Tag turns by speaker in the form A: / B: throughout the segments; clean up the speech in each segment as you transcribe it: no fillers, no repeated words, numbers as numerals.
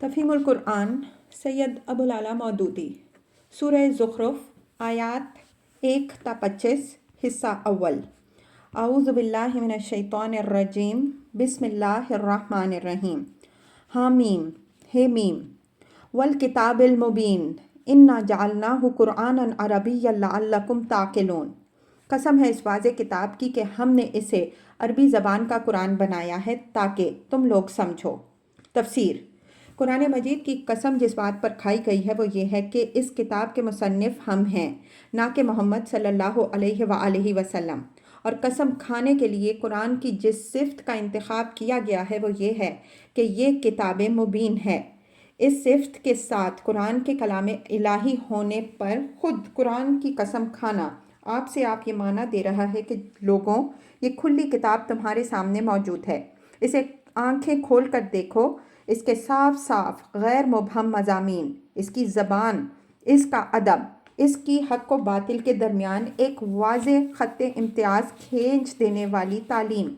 A: تفہیم القرآن سید ابوالعلا مودودی سورہ زخرف آیات 1 تا 25 حصہ اول اعوذ باللہ من الشیطان الرجیم بسم اللہ الرحمن الرحیم حامیم ہے میم والکتاب المبین انا جعلناہ قرآنا عربیا لعلکم تعقلون۔ قسم ہے اس واضح کتاب کی کہ ہم نے اسے عربی زبان کا قرآن بنایا ہے تاکہ تم لوگ سمجھو۔ تفسیر۔ قرآن مجید کی قسم جس بات پر کھائی گئی ہے وہ یہ ہے کہ اس کتاب کے مصنف ہم ہیں، نہ کہ محمد صلی اللہ علیہ وآلہ وسلم، اور قسم کھانے کے لیے قرآن کی جس صفت کا انتخاب کیا گیا ہے وہ یہ ہے کہ یہ کتاب مبین ہے۔ اس صفت کے ساتھ قرآن کے کلام الہی ہونے پر خود قرآن کی قسم کھانا آپ یہ معنی دے رہا ہے کہ لوگوں، یہ کھلی کتاب تمہارے سامنے موجود ہے، اسے آنکھیں کھول کر دیکھو، اس کے صاف صاف غیر مبہم مضامین، اس کی زبان، اس کا ادب، اس کی حق و باطل کے درمیان ایک واضح خط امتیاز کھینچ دینے والی تعلیم،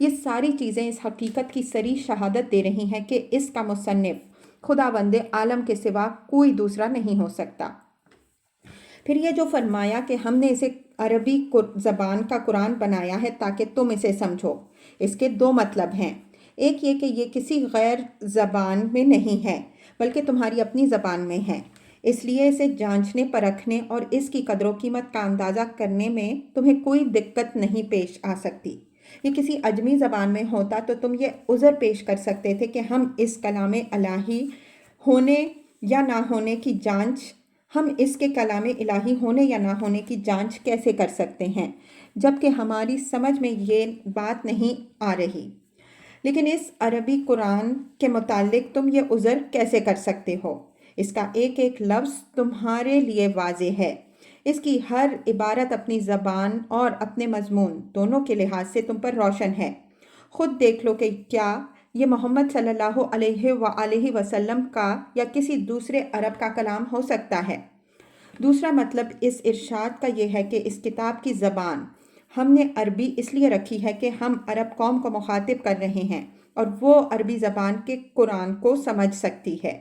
A: یہ ساری چیزیں اس حقیقت کی صریح شہادت دے رہی ہیں کہ اس کا مصنف خداوند عالم کے سوا کوئی دوسرا نہیں ہو سکتا۔ پھر یہ جو فرمایا کہ ہم نے اسے عربی زبان کا قرآن بنایا ہے تاکہ تم اسے سمجھو، اس کے دو مطلب ہیں۔ ایک یہ کہ یہ کسی غیر زبان میں نہیں ہے بلکہ تمہاری اپنی زبان میں ہے، اس لیے اسے جانچنے پرکھنے اور اس کی قدر و قیمت کا اندازہ کرنے میں تمہیں کوئی دقت نہیں پیش آ سکتی۔ یہ کسی عجمی زبان میں ہوتا تو تم یہ عذر پیش کر سکتے تھے کہ ہم اس کلام الہی ہونے یا نہ ہونے کی جانچ ہم اس کے کلام الہی ہونے یا نہ ہونے کی جانچ کیسے کر سکتے ہیں جبکہ ہماری سمجھ میں یہ بات نہیں آ رہی۔ لیکن اس عربی قرآن کے متعلق تم یہ عذر کیسے کر سکتے ہو؟ اس کا ایک ایک لفظ تمہارے لیے واضح ہے، اس کی ہر عبارت اپنی زبان اور اپنے مضمون دونوں کے لحاظ سے تم پر روشن ہے۔ خود دیکھ لو کہ کیا یہ محمد صلی اللہ علیہ وآلہ وسلم کا یا کسی دوسرے عرب کا کلام ہو سکتا ہے؟ دوسرا مطلب اس ارشاد کا یہ ہے کہ اس کتاب کی زبان ہم نے عربی اس لیے رکھی ہے کہ ہم عرب قوم کو مخاطب کر رہے ہیں اور وہ عربی زبان کے قرآن کو سمجھ سکتی ہے۔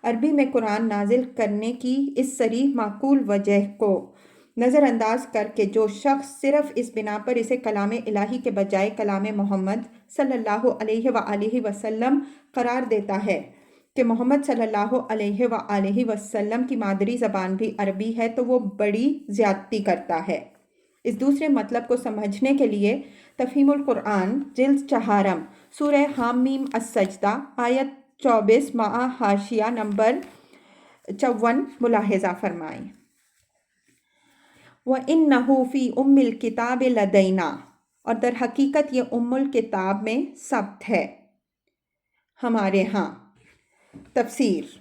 A: عربی میں قرآن نازل کرنے کی اس صریح معقول وجہ کو نظر انداز کر کے جو شخص صرف اس بنا پر اسے کلام الہی کے بجائے کلام محمد صلی اللہ علیہ وآلہ وسلم قرار دیتا ہے کہ محمد صلی اللہ علیہ وآلہ وسلم کی مادری زبان بھی عربی ہے تو وہ بڑی زیادتی کرتا ہے۔ اس دوسرے مطلب کو سمجھنے کے لیے تفہیم القرآن جلد 4 سورہ حامیم السجدہ آیت 24 مع حاشیہ نمبر 54 ملاحظہ فرمائیں۔ وَإِنَّهُ فِي أُمِّ الْكِتَابِ لَدَيْنَا، اور در حقیقت یہ ام الکتاب میں ثبت ہے ہمارے ہاں۔ تفسیر۔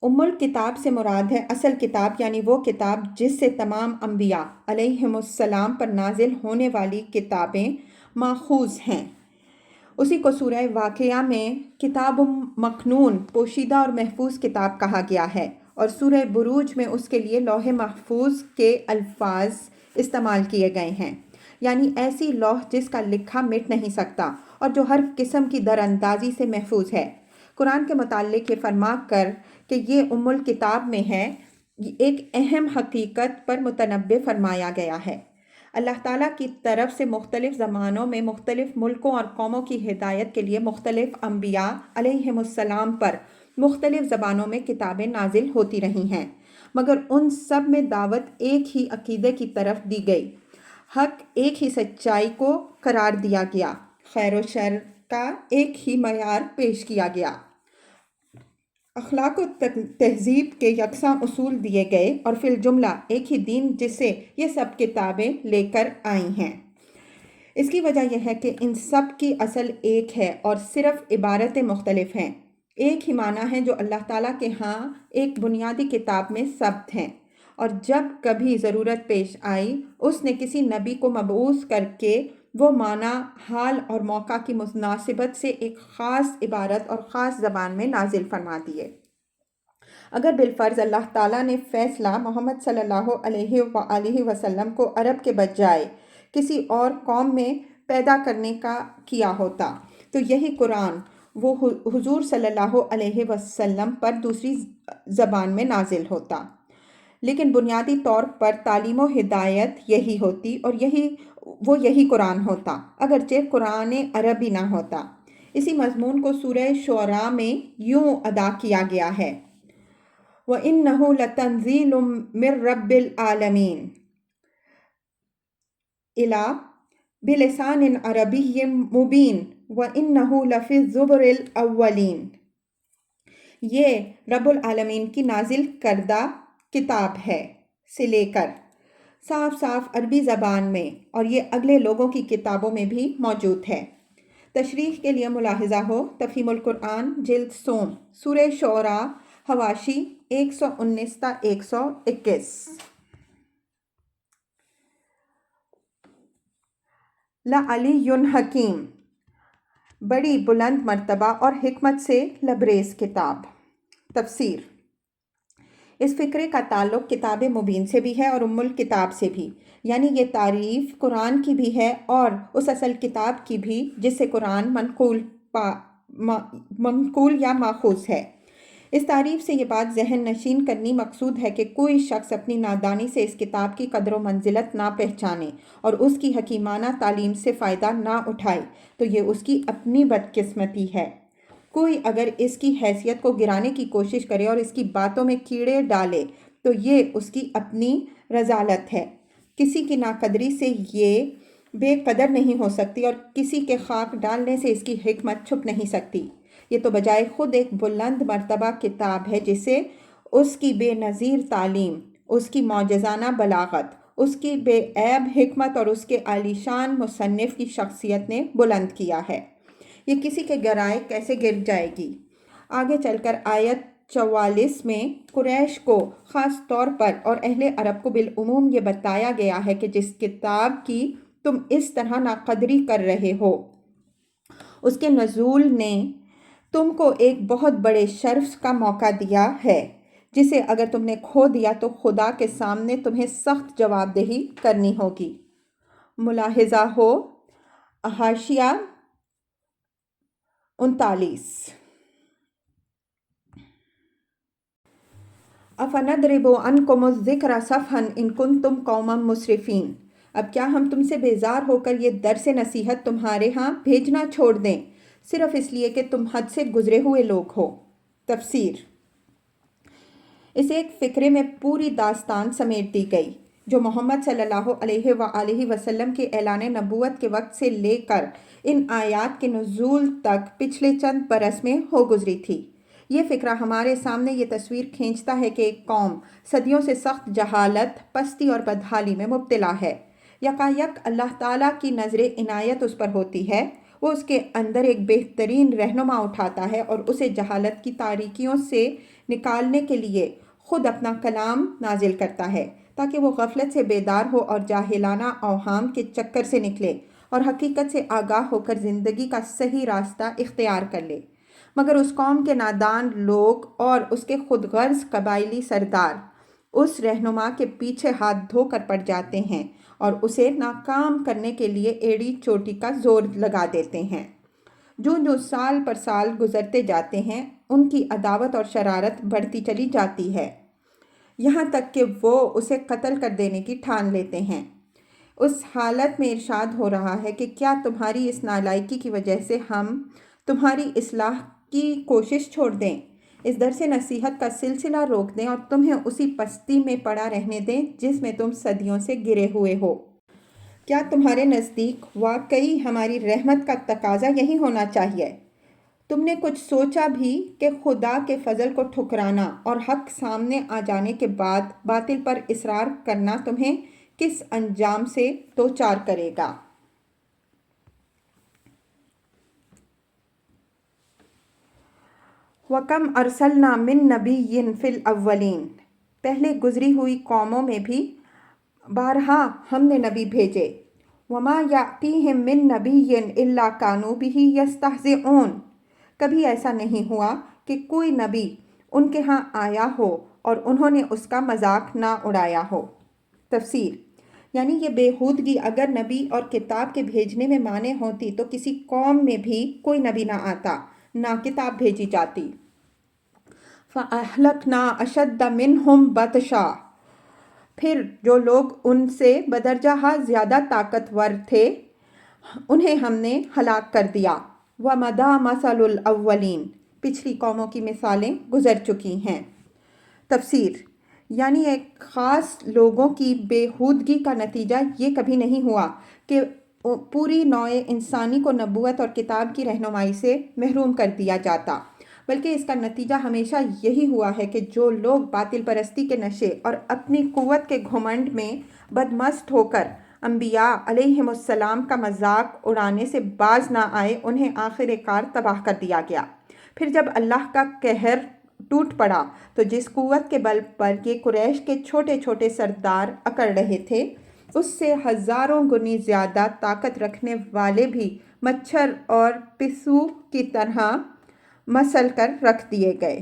A: ام الکتاب سے مراد ہے اصل کتاب، یعنی وہ کتاب جس سے تمام انبیاء علیہم السلام پر نازل ہونے والی کتابیں ماخوذ ہیں۔ اسی کو سورہ واقعہ میں کتاب مکنون، پوشیدہ اور محفوظ کتاب کہا گیا ہے، اور سورہ بروج میں اس کے لیے لوح محفوظ کے الفاظ استعمال کیے گئے ہیں، یعنی ایسی لوح جس کا لکھا مٹ نہیں سکتا اور جو ہر قسم کی دراندازی سے محفوظ ہے۔ قرآن کے متعلق یہ فرما کر کہ یہ ام الکتاب میں ہے، ایک اہم حقیقت پر متنبہ فرمایا گیا ہے۔ اللہ تعالیٰ کی طرف سے مختلف زمانوں میں مختلف ملکوں اور قوموں کی ہدایت کے لیے مختلف انبیاء علیہم السلام پر مختلف زبانوں میں کتابیں نازل ہوتی رہی ہیں، مگر ان سب میں دعوت ایک ہی عقیدے کی طرف دی گئی، حق ایک ہی سچائی کو قرار دیا گیا، خیر و شر کا ایک ہی معیار پیش کیا گیا، اخلاق و تہذیب کے یکساں اصول دیے گئے، اور فی الجملہ ایک ہی دین جس سے یہ سب کتابیں لے کر آئی ہیں۔ اس کی وجہ یہ ہے کہ ان سب کی اصل ایک ہے اور صرف عبارتیں مختلف ہیں، ایک ہی معنی ہے جو اللہ تعالیٰ کے ہاں ایک بنیادی کتاب میں ثبت ہیں، اور جب کبھی ضرورت پیش آئی اس نے کسی نبی کو مبعوث کر کے وہ معنی حال اور موقع کی مناسبت سے ایک خاص عبارت اور خاص زبان میں نازل فرما دیے۔ اگر بالفرض اللہ تعالیٰ نے فیصلہ محمد صلی اللہ علیہ وآلہ وسلم کو عرب کے بجائے کسی اور قوم میں پیدا کرنے کا کیا ہوتا تو یہی قرآن وہ حضور صلی اللہ علیہ وسلم پر دوسری زبان میں نازل ہوتا، لیکن بنیادی طور پر تعلیم و ہدایت یہی ہوتی اور یہی قرآن ہوتا، اگرچہ قرآن عربی نہ ہوتا۔ اسی مضمون کو سورہ شعراء میں یوں ادا کیا گیا ہے: وَإِنَّهُ لَتَنزِيلٌ مِّن رَّبِّ الْعَالَمِينَ إِلَى بِلِسَانٍ عَرَبِيٍّ مُّبِينٍ وَإِنَّهُ لَفِي الزُّبُرِ الْأَوَّلِينَ۔ یہ رب العالمین کی نازل کردہ کتاب ہے سے لے کر صاف صاف عربی زبان میں، اور یہ اگلے لوگوں کی کتابوں میں بھی موجود ہے۔ تشریح کے لیے ملاحظہ ہو تفہیم القرآن جلد سوم، سورہ شعراء، حواشی 119 تا 121۔ لعلی حکیم، بڑی بلند مرتبہ اور حکمت سے لبریز کتاب۔ تفسیر: اس فقرے کا تعلق کتاب مبین سے بھی ہے اور ام الکتاب سے بھی، یعنی یہ تعریف قرآن کی بھی ہے اور اس اصل کتاب کی بھی جس سے قرآن منقول یا ماخوذ ہے۔ اس تعریف سے یہ بات ذہن نشین کرنی مقصود ہے کہ کوئی شخص اپنی نادانی سے اس کتاب کی قدر و منزلت نہ پہچانے اور اس کی حکیمانہ تعلیم سے فائدہ نہ اٹھائے تو یہ اس کی اپنی بدقسمتی ہے۔ کوئی اگر اس کی حیثیت کو گرانے کی کوشش کرے اور اس کی باتوں میں کیڑے ڈالے تو یہ اس کی اپنی رذالت ہے۔ کسی کی ناقدری سے یہ بے قدر نہیں ہو سکتی اور کسی کے خاک ڈالنے سے اس کی حکمت چھپ نہیں سکتی۔ یہ تو بجائے خود ایک بلند مرتبہ کتاب ہے جسے اس کی بے نظیر تعلیم، اس کی معجزانہ بلاغت، اس کی بے عیب حکمت اور اس کے عالیشان مصنف کی شخصیت نے بلند کیا ہے۔ یہ کسی کے گرائے کیسے گر جائے گی؟ آگے چل کر آیت 44 میں قریش کو خاص طور پر اور اہل عرب کو بالعموم یہ بتایا گیا ہے کہ جس کتاب کی تم اس طرح ناقدری کر رہے ہو، اس کے نزول نے تم کو ایک بہت بڑے شرف کا موقع دیا ہے جسے اگر تم نے کھو دیا تو خدا کے سامنے تمہیں سخت جواب دہی کرنی ہوگی۔ ملاحظہ ہو حاشیہ 39۔ أَفَنَضْرِبُ عَنْكُمُ الذِّكْرَ صَفْحًا إِن كُنتُمْ قَوْمًا مُسْرِفِينَ۔ اب کیا ہم تم سے بیزار ہو کر یہ درس نصیحت تمہارے ہاں بھیجنا چھوڑ دیں صرف اس لیے کہ تم حد سے گزرے ہوئے لوگ ہو؟ تفسیر: اس ایک فقرے میں پوری داستان سمیٹ دی گئی جو محمد صلی اللہ علیہ وآلہ وسلم کے اعلان نبوت کے وقت سے لے کر ان آیات کے نزول تک پچھلے چند برس میں ہو گزری تھی۔ یہ فقرہ ہمارے سامنے یہ تصویر کھینچتا ہے کہ ایک قوم صدیوں سے سخت جہالت، پستی اور بدحالی میں مبتلا ہے۔ یکایک اللہ تعالیٰ کی نظر عنایت اس پر ہوتی ہے، وہ اس کے اندر ایک بہترین رہنما اٹھاتا ہے اور اسے جہالت کی تاریکیوں سے نکالنے کے لیے خود اپنا کلام نازل کرتا ہے تاکہ وہ غفلت سے بیدار ہو اور جاہلانہ اوہام کے چکر سے نکلے اور حقیقت سے آگاہ ہو کر زندگی کا صحیح راستہ اختیار کر لے۔ مگر اس قوم کے نادان لوگ اور اس کے خود غرض قبائلی سردار اس رہنما کے پیچھے ہاتھ دھو کر پڑ جاتے ہیں اور اسے ناکام کرنے کے لیے ایڑی چوٹی کا زور لگا دیتے ہیں۔ جو سال پر سال گزرتے جاتے ہیں ان کی عداوت اور شرارت بڑھتی چلی جاتی ہے، یہاں تک کہ وہ اسے قتل کر دینے کی ٹھان لیتے ہیں۔ اس حالت میں ارشاد ہو رہا ہے کہ کیا تمہاری اس نالائکی کی وجہ سے ہم تمہاری اصلاح کی کوشش چھوڑ دیں، اس درس نصیحت کا سلسلہ روک دیں اور تمہیں اسی پستی میں پڑا رہنے دیں جس میں تم صدیوں سے گرے ہوئے ہو؟ کیا تمہارے نزدیک واقعی ہماری رحمت کا تقاضا یہی ہونا چاہیے؟ تم نے کچھ سوچا بھی کہ خدا کے فضل کو ٹھکرانا اور حق سامنے آ جانے کے بعد باطل پر اصرار کرنا تمہیں کس انجام سے دوچار کرے گا؟ وَكَمْ أَرْسَلْنَا مِن نَبِيٍّ فِي الْأَوَّلِينَ۔ پہلے گزری ہوئی قوموں میں بھی بارہا ہم نے نبی بھیجے۔ وَمَا يَأْتِيهِم مِّن نَبِيٍّ إِلَّا كَانُوا بِهِ يَسْتَهْزِئُونَ۔ کبھی ایسا نہیں ہوا کہ کوئی نبی ان کے ہاں آیا ہو اور انہوں نے اس کا مذاق نہ اڑایا ہو۔ تفسیر: یعنی یہ بےہودگی اگر نبی اور کتاب کے بھیجنے میں مانع ہوتی تو کسی قوم میں بھی کوئی نبی نہ آتا، نہ کتاب بھیجی جاتی۔ فَأَهْلَكْنَا أَشَدَّ مِنْهُمْ بَطْشًا، پھر جو لوگ ان سے بدرجہ زیادہ طاقتور تھے انہیں ہم نے ہلاک کر دیا۔ وَمَضَىٰ مَثَلُ الْأَوَّلِينَ، پچھلی قوموں کی مثالیں گزر چکی ہیں۔ تفسیر، یعنی ایک خاص لوگوں کی بےہودگی کا نتیجہ یہ کبھی نہیں ہوا کہ پوری نوع انسانی کو نبوت اور کتاب کی رہنمائی سے محروم کر دیا جاتا، بلکہ اس کا نتیجہ ہمیشہ یہی ہوا ہے کہ جو لوگ باطل پرستی کے نشے اور اپنی قوت کے گھمنڈ میں بدمست ہو کر انبیاء علیہم السلام کا مذاق اڑانے سے باز نہ آئے، انہیں آخر کار تباہ کر دیا گیا۔ پھر جب اللہ کا قہر ٹوٹ پڑا تو جس قوت کے بل پر یہ قریش کے چھوٹے چھوٹے سردار اکڑ رہے تھے، اس سے ہزاروں گنی زیادہ طاقت رکھنے والے بھی مچھر اور پسو کی طرح مسل کر رکھ دیے گئے۔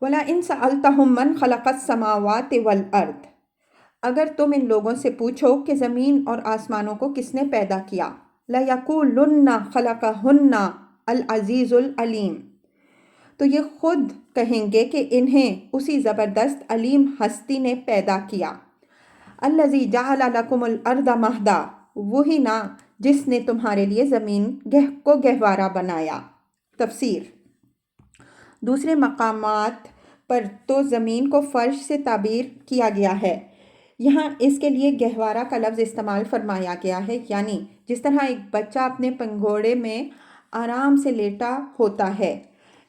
A: وَلَئِن سَأَلْتَهُم مَّنْ خَلَقَ السَّمَاوَاتِ وَالْأَرْضَ، اگر تم ان لوگوں سے پوچھو کہ زمین اور آسمانوں کو کس نے پیدا کیا، لَيَقُولُنَّ خَلَقَهُنَّ الْعَزِيزُ الْعَلِيمُ، تو یہ خود کہیں گے کہ انہیں اسی زبردست علیم ہستی نے پیدا کیا۔ الَّذِي جَعَلَ لَكُمُ الْأَرْضَ مَهْدًا، وہی نا جس نے تمہارے لیے زمین کو گہوارہ بنایا۔ تفسیر، دوسرے مقامات پر تو زمین کو فرش سے تعبیر کیا گیا ہے، یہاں اس کے لیے گہوارہ کا لفظ استعمال فرمایا گیا ہے، یعنی جس طرح ایک بچہ اپنے پنگھوڑے میں آرام سے لیٹا ہوتا ہے،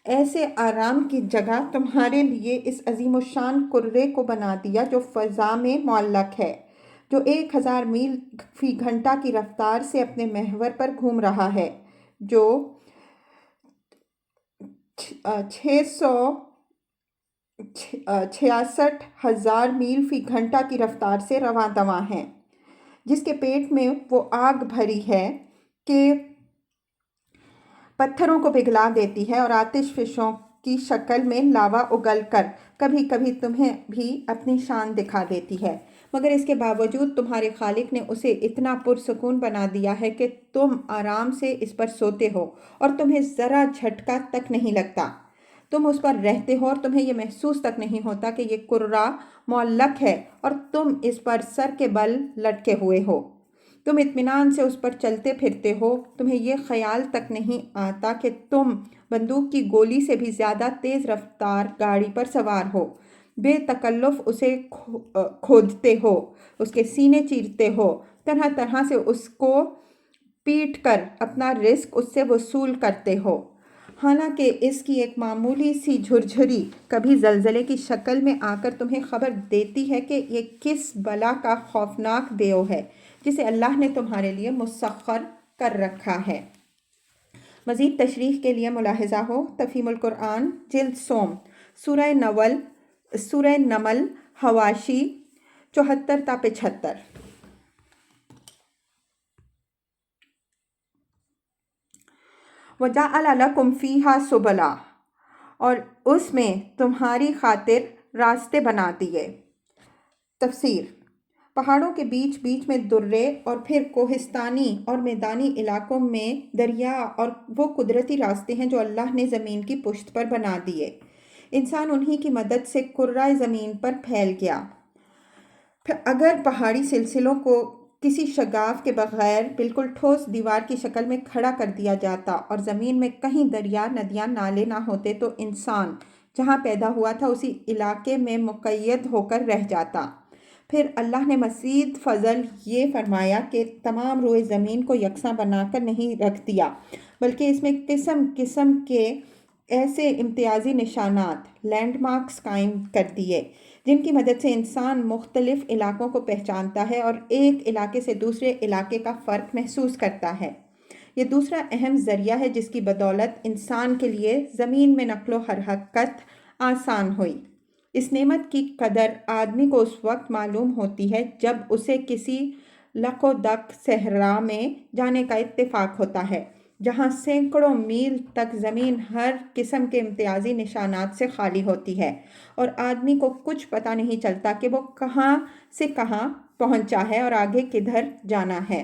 A: ایسے آرام کی جگہ تمہارے لیے اس عظیم الشان کرے کو بنا دیا جو فضا میں معلق ہے، جو 1000 میل فی گھنٹہ کی رفتار سے اپنے محور پر گھوم رہا ہے، جو 66,000 میل فی گھنٹہ کی رفتار سے رواں دواں ہے، جس کے پیٹ میں وہ آگ بھری ہے کہ پتھروں کو پگھلا دیتی ہے اور آتش فشوں کی شکل میں لاوا اگل کر کبھی کبھی تمہیں بھی اپنی شان دکھا دیتی ہے، مگر اس کے باوجود تمہارے خالق نے اسے اتنا پرسکون بنا دیا ہے کہ تم آرام سے اس پر سوتے ہو اور تمہیں ذرا جھٹکا تک نہیں لگتا، تم اس پر رہتے ہو اور تمہیں یہ محسوس تک نہیں ہوتا کہ یہ کرہ معلق ہے اور تم اس پر سر کے بل لٹکے ہوئے ہو، تم اطمینان سے اس پر چلتے پھرتے ہو، تمہیں یہ خیال تک نہیں آتا کہ تم بندوق کی گولی سے بھی زیادہ تیز رفتار گاڑی پر سوار ہو، بے تکلف اسے کھودتے ہو، اس کے سینے چیرتے ہو، طرح طرح سے اس کو پیٹ کر اپنا رزق اس سے وصول کرتے ہو، حالانکہ اس کی ایک معمولی سی جھرجھری کبھی زلزلے کی شکل میں آ کر تمہیں خبر دیتی ہے کہ یہ کس بلا کا خوفناک دیو ہے جسے اللہ نے تمہارے لیے مسخر کر رکھا ہے۔ مزید تشریح کے لیے ملاحظہ ہو تفہیم القرآن جلد سوم، سورہ نمل حواشی 74 تا 75۔ وَجَعَلَ لَكُمْ فِيهَا سُبُلًا، اور اس میں تمہاری خاطر راستے بنا دیے۔ تفسیر، پہاڑوں کے بیچ بیچ میں درے اور پھر کوہستانی اور میدانی علاقوں میں دریا اور وہ قدرتی راستے ہیں جو اللہ نے زمین کی پشت پر بنا دیے۔ انسان انہی کی مدد سے کرۂ زمین پر پھیل گیا۔ پھر اگر پہاڑی سلسلوں کو کسی شگاف کے بغیر بالکل ٹھوس دیوار کی شکل میں کھڑا کر دیا جاتا اور زمین میں کہیں دریا، ندیاں، نالے نہ ہوتے تو انسان جہاں پیدا ہوا تھا اسی علاقے میں مقید ہو کر رہ جاتا۔ پھر اللہ نے مزید فضل یہ فرمایا کہ تمام روئے زمین کو یکساں بنا کر نہیں رکھ دیا، بلکہ اس میں قسم قسم کے ایسے امتیازی نشانات، لینڈ مارکس قائم کر دیے جن کی مدد سے انسان مختلف علاقوں کو پہچانتا ہے اور ایک علاقے سے دوسرے علاقے کا فرق محسوس کرتا ہے۔ یہ دوسرا اہم ذریعہ ہے جس کی بدولت انسان کے لیے زمین میں نقل و حرکت آسان ہوئی۔ اس نعمت کی قدر آدمی کو اس وقت معلوم ہوتی ہے جب اسے کسی لق و دق صحرا میں جانے کا اتفاق ہوتا ہے جہاں سینکڑوں میل تک زمین ہر قسم کے امتیازی نشانات سے خالی ہوتی ہے اور آدمی کو کچھ پتہ نہیں چلتا کہ وہ کہاں سے کہاں پہنچا ہے اور آگے کدھر جانا ہے۔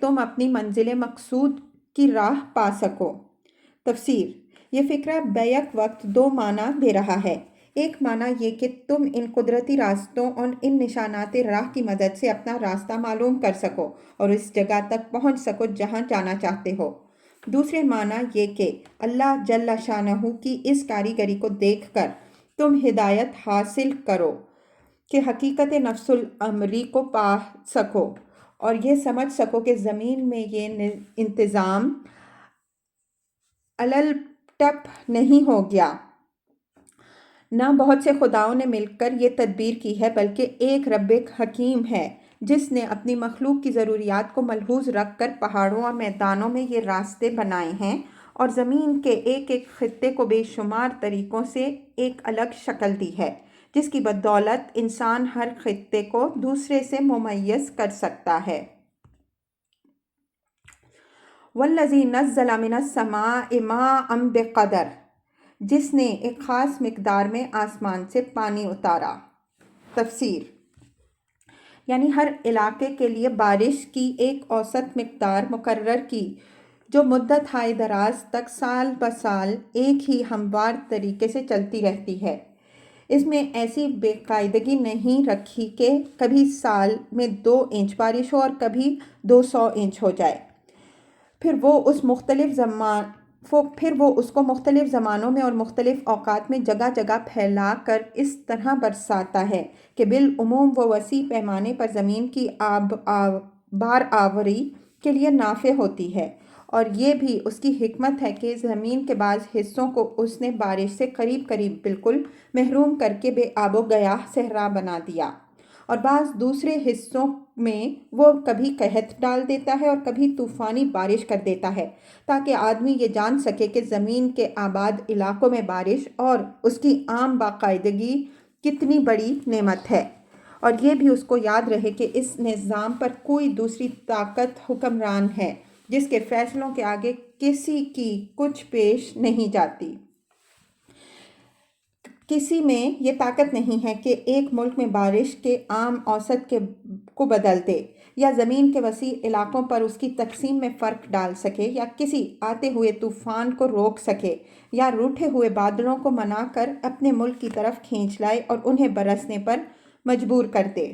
A: تم اپنی منزل مقصود کی راہ پا سکو۔ تفسیر: یہ فقرہ بیک وقت دو معنی دے رہا ہے۔ ایک معنی یہ کہ تم ان قدرتی راستوں اور ان نشانات راہ کی مدد سے اپنا راستہ معلوم کر سکو اور اس جگہ تک پہنچ سکو جہاں جانا چاہتے ہو۔ دوسرے معنی یہ کہ اللہ جل شانہ کی اس کاریگری کو دیکھ کر تم ہدایت حاصل کرو کہ حقیقت نفس الامری کو پا سکو اور یہ سمجھ سکو کہ زمین میں یہ انتظام علل ٹپ نہیں ہو گیا، نہ بہت سے خداؤں نے مل کر یہ تدبیر کی ہے، بلکہ ایک رب حکیم ہے جس نے اپنی مخلوق کی ضروریات کو ملحوظ رکھ کر پہاڑوں اور میدانوں میں یہ راستے بنائے ہیں اور زمین کے ایک ایک خطے کو بے شمار طریقوں سے ایک الگ شکل دی ہے، جس کی بدولت انسان ہر خطے کو دوسرے سے ممیز کر سکتا ہے۔ وَالَّذِي نَزَّلَ مِنَ السَّمَاءِ مَاءً بِقَدَرٍ، جس نے ایک خاص مقدار میں آسمان سے پانی اتارا۔ تفسیر: یعنی ہر علاقے کے لیے بارش کی ایک اوسط مقدار مقرر کی جو مدت ہائے دراز تک سال بہ سال ایک ہی ہموار طریقے سے چلتی رہتی ہے۔ اس میں ایسی بے قاعدگی نہیں رکھی کہ کبھی سال میں 2 انچ بارش ہو اور کبھی 200 انچ ہو جائے۔ پھر وہ اس کو مختلف زمانوں میں اور مختلف اوقات میں جگہ جگہ پھیلا کر اس طرح برساتا ہے کہ بالعموم وہ وسیع پیمانے پر زمین کی بار آوری کے لیے نافع ہوتی ہے، اور یہ بھی اس کی حکمت ہے کہ زمین کے بعض حصوں کو اس نے بارش سے قریب قریب بالکل محروم کر کے بے آب و گیاہ صحرا بنا دیا، اور بعض دوسرے حصوں میں وہ کبھی قحط ڈال دیتا ہے اور کبھی طوفانی بارش کر دیتا ہے، تاکہ آدمی یہ جان سکے کہ زمین کے آباد علاقوں میں بارش اور اس کی عام باقاعدگی کتنی بڑی نعمت ہے، اور یہ بھی اس کو یاد رہے کہ اس نظام پر کوئی دوسری طاقت حکمران ہے جس کے فیصلوں کے آگے کسی کی کچھ پیش نہیں جاتی۔ کسی میں یہ طاقت نہیں ہے کہ ایک ملک میں بارش کے عام اوسط کو بدل دے، یا زمین کے وسیع علاقوں پر اس کی تقسیم میں فرق ڈال سکے، یا کسی آتے ہوئے طوفان کو روک سکے، یا روٹھے ہوئے بادلوں کو منا کر اپنے ملک کی طرف کھینچ لائے اور انہیں برسنے پر مجبور کر دے۔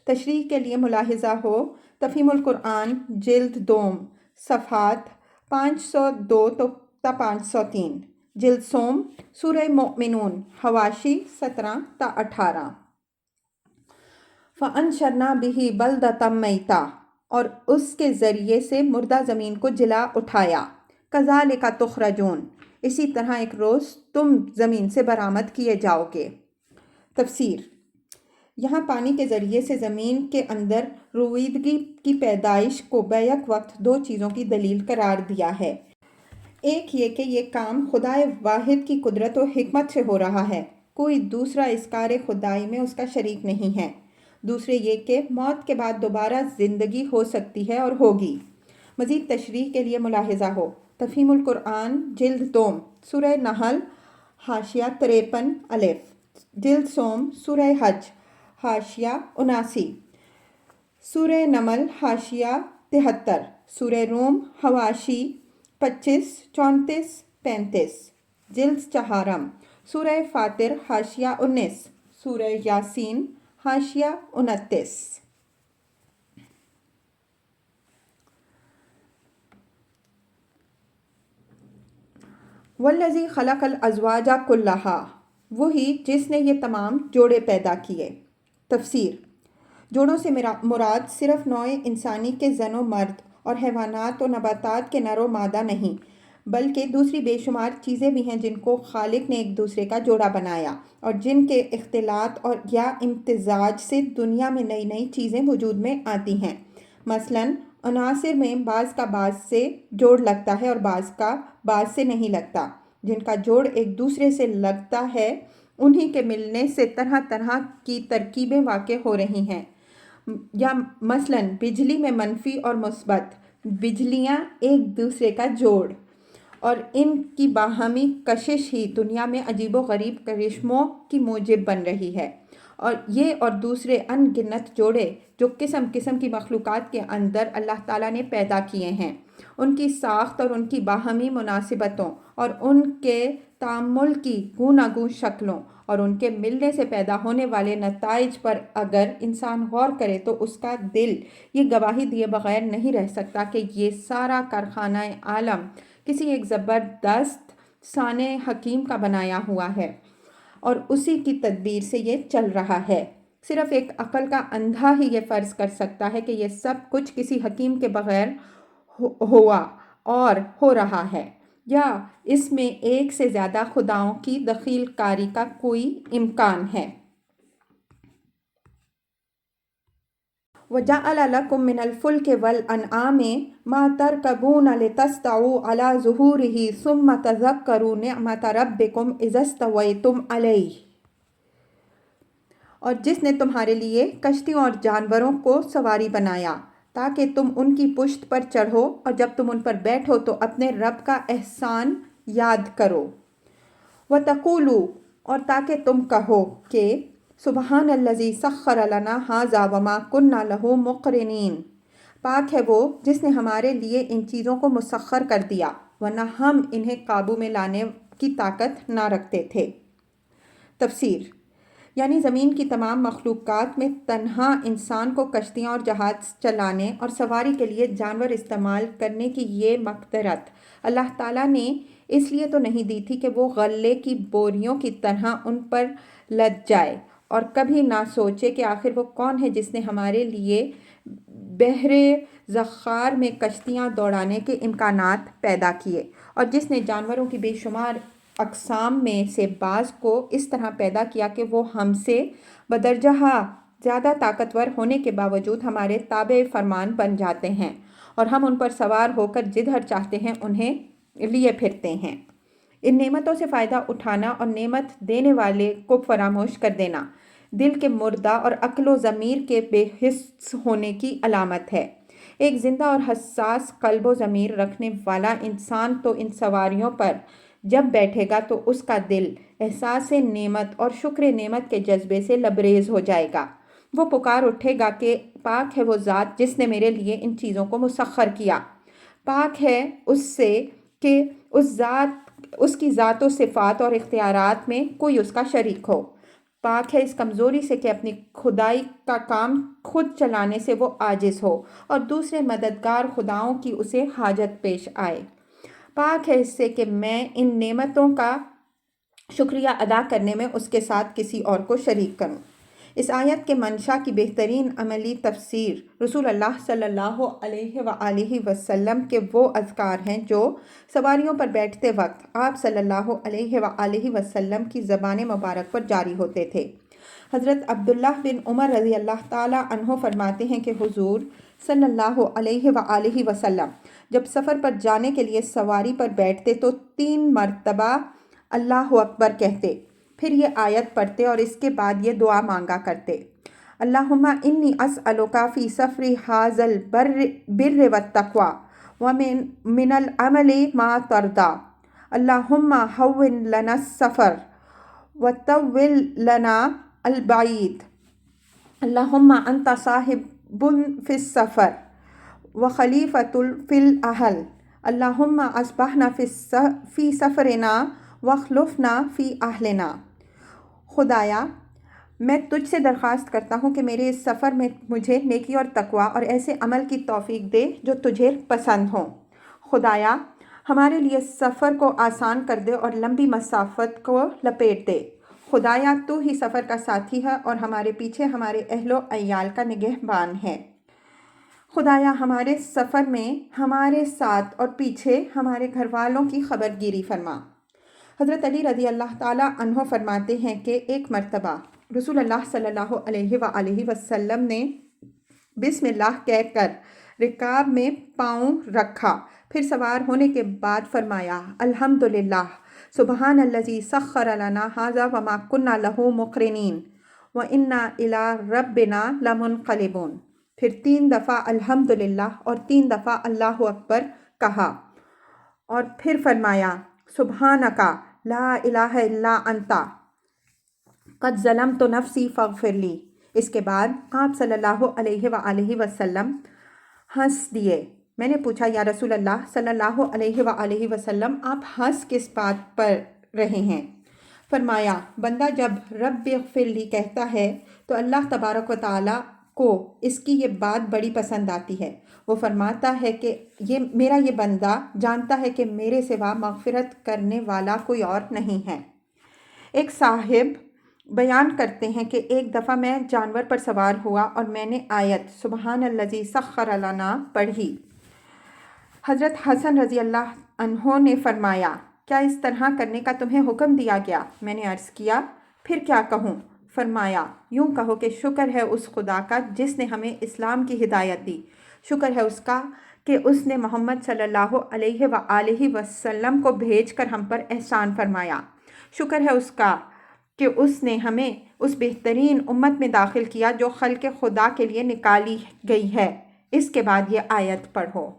A: تشریح کے لیے ملاحظہ ہو تفہیم القرآن جلد دوم، صفحات 502 تا 503، جلد سوم، سورہ مؤمنون، حواشی 17 تا 18۔ فَأَنشَرْنَا بِهِ بَلْدَةً مَيْتًا، اور اس کے ذریعے سے مردہ زمین کو جلا اٹھایا۔ كَذَلِكَ تُخْرَجُونَ، اسی طرح ایک روز تم زمین سے برآمد کیے جاؤ گے۔ تفسیر: یہاں پانی کے ذریعے سے زمین کے اندر رویدگی کی پیدائش کو بیک وقت 2 چیزوں کی دلیل قرار دیا ہے۔ ایک یہ کہ یہ کام خدائے واحد کی قدرت و حکمت سے ہو رہا ہے، کوئی دوسرا اس کار خدائی میں اس کا شریک نہیں ہے۔ دوسرے یہ کہ موت کے بعد دوبارہ زندگی ہو سکتی ہے اور ہوگی۔ مزید تشریح کے لیے ملاحظہ ہو تفہیم القرآن جلد دوم، سورہ نحل، حاشیہ 53 الف، جلد سوم، سورہ حج، حاشیہ 79، سورہ نمل، حاشیہ 73، سورہ روم، حواشی 25، 34، 35، جلد چہارم، سورہ فاطر، حاشیہ 19، سورہ یاسین، حاشیہ 29۔ وَالَّذِي خَلَقَ الْأَزْوَاجَ كُلَّهَا، وہی جس نے یہ تمام جوڑے پیدا کیے۔ تفسیر: جوڑوں سے مراد صرف نوع انسانی کے زن و مرد اور حیوانات و نباتات کے نر و مادہ نہیں، بلکہ دوسری بے شمار چیزیں بھی ہیں جن کو خالق نے ایک دوسرے کا جوڑا بنایا، اور جن کے اختلاط اور یا امتزاج سے دنیا میں نئی نئی چیزیں وجود میں آتی ہیں۔ مثلاً عناصر میں بعض کا بعض سے جوڑ لگتا ہے اور بعض کا بعض سے نہیں لگتا۔ جن کا جوڑ ایک دوسرے سے لگتا ہے انہی کے ملنے سے طرح طرح کی ترکیبیں واقع ہو رہی ہیں، یا مثلاً بجلی میں منفی اور مثبت بجلیاں ایک دوسرے کا جوڑ، اور ان کی باہمی کشش ہی دنیا میں عجیب و غریب کرشموں کی موجب بن رہی ہے، اور دوسرے ان گنت جوڑے جو قسم قسم کی مخلوقات کے اندر اللہ تعالیٰ نے پیدا کیے ہیں، ان کی ساخت اور ان کی باہمی مناسبتوں اور ان کے تعامل کی گوناگون شکلوں اور ان کے ملنے سے پیدا ہونے والے نتائج پر اگر انسان غور کرے تو اس کا دل یہ گواہی دیے بغیر نہیں رہ سکتا کہ یہ سارا کارخانہ عالم کسی ایک زبردست صانع حکیم کا بنایا ہوا ہے اور اسی کی تدبیر سے یہ چل رہا ہے۔ صرف ایک عقل کا اندھا ہی یہ فرض کر سکتا ہے کہ یہ سب کچھ کسی حکیم کے بغیر ہوا اور ہو رہا ہے، یا اس میں ایک سے زیادہ خداؤں کی دخیل کاری کا کوئی امکان ہے۔ وَجَعَلَ لَكُم مِّنَ الْفُلْكِ وَالْأَنْعَامِ مَا تَرْكَبُونَ لِتَسْتَوُوا عَلَى ظُهُورِهِ ثُمَّ تَذَكَّرُوا نِعْمَةَ رَبِّكُمْ إِذَا اسْتَوَيْتُمْ عَلَيْهِ، اور جس نے تمہارے لیے کشتیوں اور جانوروں کو سواری بنایا تاکہ تم ان کی پشت پر چڑھو، اور جب تم ان پر بیٹھو تو اپنے رب کا احسان یاد کرو۔ وَتَقُولُوا، اور تاکہ تم کہو کہ سبحان الذی سخر لنا ھذا وما کنا لہ مقرنین، پاک ہے وہ جس نے ہمارے لیے ان چیزوں کو مسخر کر دیا ورنہ ہم انہیں قابو میں لانے کی طاقت نہ رکھتے تھے۔ تفسیر، یعنی زمین کی تمام مخلوقات میں تنہا انسان کو کشتیاں اور جہاز چلانے اور سواری کے لیے جانور استعمال کرنے کی یہ مقدرت اللہ تعالیٰ نے اس لیے تو نہیں دی تھی کہ وہ غلے کی بوریوں کی طرح ان پر لد جائے اور کبھی نہ سوچے کہ آخر وہ کون ہے جس نے ہمارے لیے بحر زخار میں کشتیاں دوڑانے کے امکانات پیدا کیے، اور جس نے جانوروں کی بے شمار اقسام میں سے بعض کو اس طرح پیدا کیا کہ وہ ہم سے بدرجہ زیادہ طاقتور ہونے کے باوجود ہمارے تابع فرمان بن جاتے ہیں اور ہم ان پر سوار ہو کر جدھر چاہتے ہیں انہیں لیے پھرتے ہیں۔ ان نعمتوں سے فائدہ اٹھانا اور نعمت دینے والے کو فراموش کر دینا دل کے مردہ اور عقل و ضمیر کے بے حس ہونے کی علامت ہے۔ ایک زندہ اور حساس قلب و ضمیر رکھنے والا انسان تو ان سواریوں پر جب بیٹھے گا تو اس کا دل احساس نعمت اور شکر نعمت کے جذبے سے لبریز ہو جائے گا۔ وہ پکار اٹھے گا کہ پاک ہے وہ ذات جس نے میرے لیے ان چیزوں کو مسخر کیا، پاک ہے اس سے کہ اس کی ذات و صفات اور اختیارات میں کوئی اس کا شریک ہو، پاک ہے اس کمزوری سے کہ اپنی خدائی کا کام خود چلانے سے وہ عاجز ہو اور دوسرے مددگار خداؤں کی اسے حاجت پیش آئے، پاک ہے اس سے کہ میں ان نعمتوں کا شکریہ ادا کرنے میں اس کے ساتھ کسی اور کو شریک کروں۔ اس آیت کے منشا کی بہترین عملی تفسیر رسول اللہ صلی اللہ علیہ وآلہ وسلم کے وہ اذکار ہیں جو سواریوں پر بیٹھتے وقت آپ صلی اللہ علیہ وآلہ وسلم کی زبان مبارک پر جاری ہوتے تھے۔ حضرت عبداللہ بن عمر رضی اللہ تعالیٰ عنہ فرماتے ہیں کہ حضور صلی اللہ علیہ وآلہ وسلم جب سفر پر جانے کے لیے سواری پر بیٹھتے تو 3 مرتبہ اللہ اکبر کہتے، پھر یہ آیت پڑھتے اور اس کے بعد یہ دعا مانگا کرتے، اللہم انی اسألک فی سفری ھذا البر والتقوی ومن العمل ما ترضی، اللہم ہون لنا السفر وطول لنا البعید، اللہم انت صاحب فی السفر وخلیفۃ فی الاہل، اللہم اصبحنا فی سفرنا واخلفنا فی اہلنا۔ خدایا، میں تجھ سے درخواست کرتا ہوں کہ میرے اس سفر میں مجھے نیکی اور تقوی اور ایسے عمل کی توفیق دے جو تجھے پسند ہوں۔ خدایا، ہمارے لیے سفر کو آسان کر دے اور لمبی مسافت کو لپیٹ دے۔ خدایا، تو ہی سفر کا ساتھی ہے اور ہمارے پیچھے ہمارے اہل و عیال کا نگہبان ہے۔ خدایا، ہمارے سفر میں ہمارے ساتھ اور پیچھے ہمارے گھر والوں کی خبر گیری فرما۔ حضرت علی رضی اللہ تعالیٰ عنہ فرماتے ہیں کہ ایک مرتبہ رسول اللہ صلی اللہ علیہ وآلہ وسلم نے بسم اللہ کہہ کر رکاب میں پاؤں رکھا، پھر سوار ہونے کے بعد فرمایا الحمدللہ سبحان الذی سخر لنا ھذا وما کنا لہ مقرنین وإنا الی ربنا لمنقلبون، پھر 3 دفعہ الحمدللہ اور 3 دفعہ اللہ اکبر کہا اور پھر فرمایا سبحانک لا الہ الا انت قد ظلمت نفسی فاغفر لی۔ اس کے بعد آپ صلی اللہ علیہ وآلہ وسلم ہنس دیے۔ میں نے پوچھا یا رسول اللہ صلی اللہ علیہ وآلہ وسلم آپ ہنس کس بات پر رہے ہیں؟ فرمایا بندہ جب رب اغفر لی کہتا ہے تو اللہ تبارک و تعالیٰ کو اس کی یہ بات بڑی پسند آتی ہے۔ وہ فرماتا ہے کہ میرا یہ بندہ جانتا ہے کہ میرے سوا مغفرت کرنے والا کوئی اور نہیں ہے۔ ایک صاحب بیان کرتے ہیں کہ ایک دفعہ میں جانور پر سوار ہوا اور میں نے آیت سبحان الذی سخر لنا پڑھی۔ حضرت حسن رضی اللہ عنہ نے فرمایا کیا اس طرح کرنے کا تمہیں حکم دیا گیا؟ میں نے عرض کیا پھر کیا کہوں؟ فرمایا یوں کہو کہ شکر ہے اس خدا کا جس نے ہمیں اسلام کی ہدایت دی، شکر ہے اس کا کہ اس نے محمد صلی اللہ علیہ وآلہ وسلم کو بھیج کر ہم پر احسان فرمایا، شکر ہے اس کا کہ اس نے ہمیں اس بہترین امت میں داخل کیا جو خلق خدا کے لیے نکالی گئی ہے۔ اس کے بعد یہ آیت پڑھو۔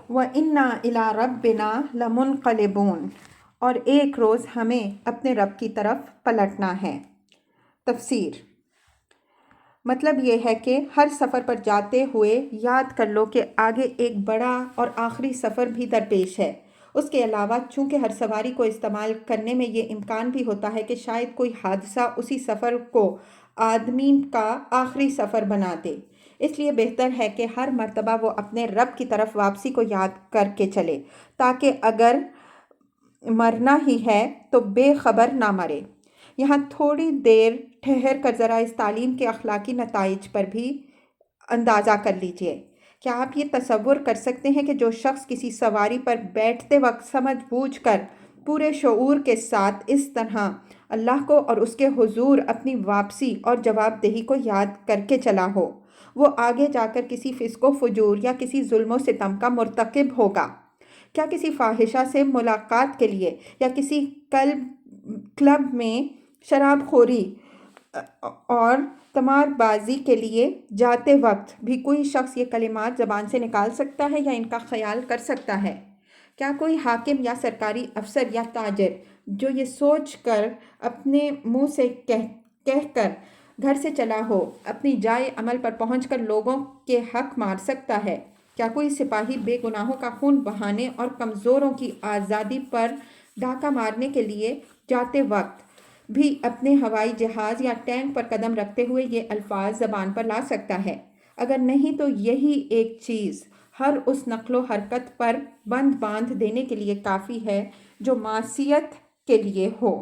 A: وَإِنَّا إِلَىٰ رَبِّنَا لَمُنْقَلِبُونَ، اور ایک روز ہمیں اپنے رب کی طرف پلٹنا ہے۔ تفسیر مطلب یہ ہے کہ ہر سفر پر جاتے ہوئے یاد کر لو کہ آگے ایک بڑا اور آخری سفر بھی درپیش ہے۔ اس کے علاوہ چونکہ ہر سواری کو استعمال کرنے میں یہ امکان بھی ہوتا ہے کہ شاید کوئی حادثہ اسی سفر کو آدمی کا آخری سفر بنا دے، اس لیے بہتر ہے کہ ہر مرتبہ وہ اپنے رب کی طرف واپسی کو یاد کر کے چلے تاکہ اگر مرنا ہی ہے تو بے خبر نہ مرے۔ یہاں تھوڑی دیر ٹھہر کر ذرا اس تعلیم کے اخلاقی نتائج پر بھی اندازہ کر لیجئے۔ کیا آپ یہ تصور کر سکتے ہیں کہ جو شخص کسی سواری پر بیٹھتے وقت سمجھ بوجھ کر پورے شعور کے ساتھ اس طرح اللہ کو اور اس کے حضور اپنی واپسی اور جواب دہی کو یاد کر کے چلا ہو، وہ آگے جا کر کسی فسق و فجور یا کسی ظلم و ستم کا مرتکب ہوگا؟ کیا کسی فاحشہ سے ملاقات کے لیے یا کسی کلب میں شراب خوری اور قمار بازی کے لیے جاتے وقت بھی کوئی شخص یہ کلمات زبان سے نکال سکتا ہے یا ان کا خیال کر سکتا ہے؟ کیا کوئی حاکم یا سرکاری افسر یا تاجر جو یہ سوچ کر اپنے منہ سے کہہ کر گھر سے چلا ہو اپنی جائے عمل پر پہنچ کر لوگوں کے حق مار سکتا ہے؟ کیا کوئی سپاہی بے گناہوں کا خون بہانے اور کمزوروں کی آزادی پر ڈاکہ مارنے کے لیے جاتے وقت بھی اپنے ہوائی جہاز یا ٹینک پر قدم رکھتے ہوئے یہ الفاظ زبان پر لا سکتا ہے؟ اگر نہیں تو یہی ایک چیز ہر اس نقل و حرکت پر بند باندھ دینے کے لیے کافی ہے جو معصیت کے لیے ہو۔